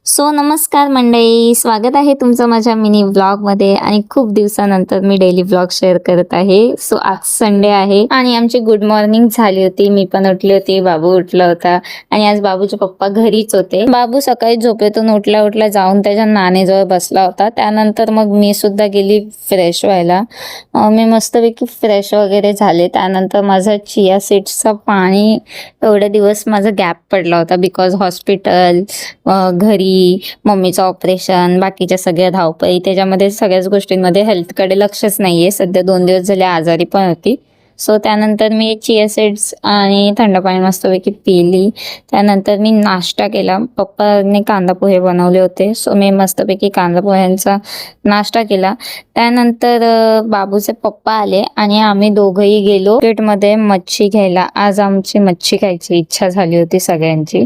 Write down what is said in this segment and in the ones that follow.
नमस्कार मंडळी, स्वागत आहे तुमचं माझ्या मिनी व्लॉगमध्ये आणि खूप दिवसानंतर मी डेली व्लॉग शेअर करत आहे. आज संडे आहे आणि आमची गुड मॉर्निंग झाली होती. मी पण उठली होती, बाबू उठला होता आणि आज बाबूचे पप्पा घरीच होते. बाबू सकाळी झोपेतून उठल्या जाऊन त्याच्या नानीजवळ बसला होता. त्यानंतर मग मी सुद्धा गेली फ्रेश व्हायला. मी मस्तपैकी फ्रेश वगैरे झाले. त्यानंतर माझा चिया सीड्सचा पाणी एवढे दिवस माझा गॅप पडला होता बिकॉज हॉस्पिटल, घरी मम्मीचं ऑपरेशन, बाकीच्या सगळ्या धावपळी, त्याच्यामध्ये सगळ्याच गोष्टींमध्ये हेल्थकडे लक्षच नाहीये. सध्या 2 दिवस झाले आजारी पण होती. त्यानंतर मी चिया सीड्स आणि थंड पाणी मस्तपैकी पिली. त्यानंतर मी नाश्ता केला. पप्पाने कांदा पोहे बनवले होते, मी मस्तपैकी कांदा पोह्यांचा नाश्ता केला. त्यानंतर बाबूचे पप्पा आले आणि आम्ही दोघंही गेलो मार्केटमध्ये मच्छी घ्यायला. आज आमची मच्छी खायची इच्छा झाली होती सगळ्यांची.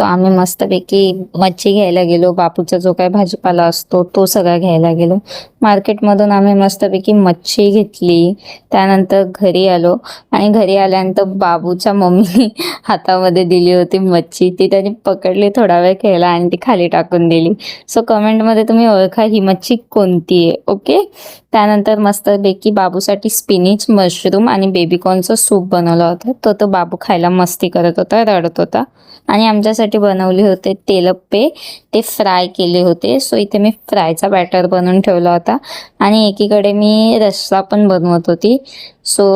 आम्ही मस्तपैकी मच्छी घ्यायला गेलो. बापूचा जो काही भाजीपाला असतो तो सगळा घ्यायला गेलो. मार्केटमधून आम्ही मस्तपैकी मच्छी घेतली. त्यानंतर घरी आलो आणि घरी आल्यानंतर बाबूच्या मम्मी हातामध्ये दिली होती मच्छी. ती त्याने पकडली, थोडा वेळ खेळला आणि ती खाली टाकून दिली. कमेंटमध्ये तुम्ही ओळखा ही मच्छी कोणती आहे. ओके. त्यानंतर मस्तपैकी बाबूसाठी स्पिनिच, मशरूम आणि बेबीकॉर्नचं सूप बनवलं होतं. तो बाबू खायला मस्ती करत होता, रडत होता. आणि आमच्यासाठी बनवले होते तेलप्पे, ते फ्राय केले होते. इथे मी फ्रायचा बॅटर बनवून ठेवला होता आणि एकीकडे मी रस्सा पण बनवत होती.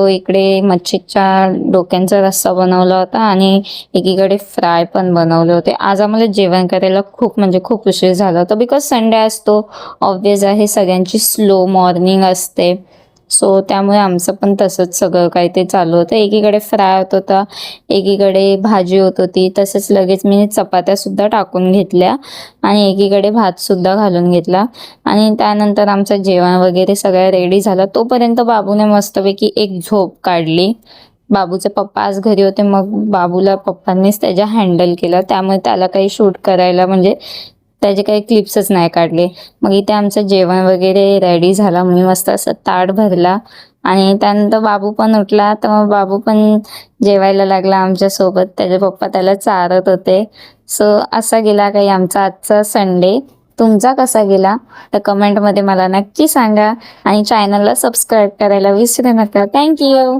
इकडे मच्छीच्या डोक्यांचा रस्सा बनवला होता आणि एकीकडे फ्राय पण बनवले होते. आज आम्हाला जेवण करायला खूप उशीर झाला होता बिकॉज संडे असतो. ऑब्वियस आहे, सगळ्यांची स्लो मॉर्निंग असते. त्यामुळे आमचं पण तसंच सगळं काही ते चालू होतं. एकीकडे फ्राय होत होता, एकीकडे भाजी होत होती. तसंच लगेच मी चपात्या सुद्धा टाकून घेतल्या आणि एकीकडे भात सुद्धा घालून घेतला. आणि त्यानंतर आमचं जेवण वगैरे सगळं रेडी झालं. तोपर्यंत बाबूने मस्तपैकी एक झोप काढली. बाबूचे पप्पा आज घरी होते, मग बाबूला पप्पांनीच त्याच्या हँडल केलं. त्यामुळे त्याला काही शूट करायला म्हणजे त्याचे काही क्लिप्सच नाही काढले. मग इथे आमचं जेवण वगैरे रेडी झाला. मी मस्त असं ताट भरला आणि त्यानंतर बाबू पण उठला. तर मग बाबू पण जेवायला लागला आमच्यासोबत. त्याचे पप्पा त्याला चारत होते. असा गेला काही आमचा आजचा संडे. तुमचा कसा गेला तर कमेंटमध्ये मला नक्की सांगा आणि चॅनलला सबस्क्राईब करायला विसरू नका. थँक्यू.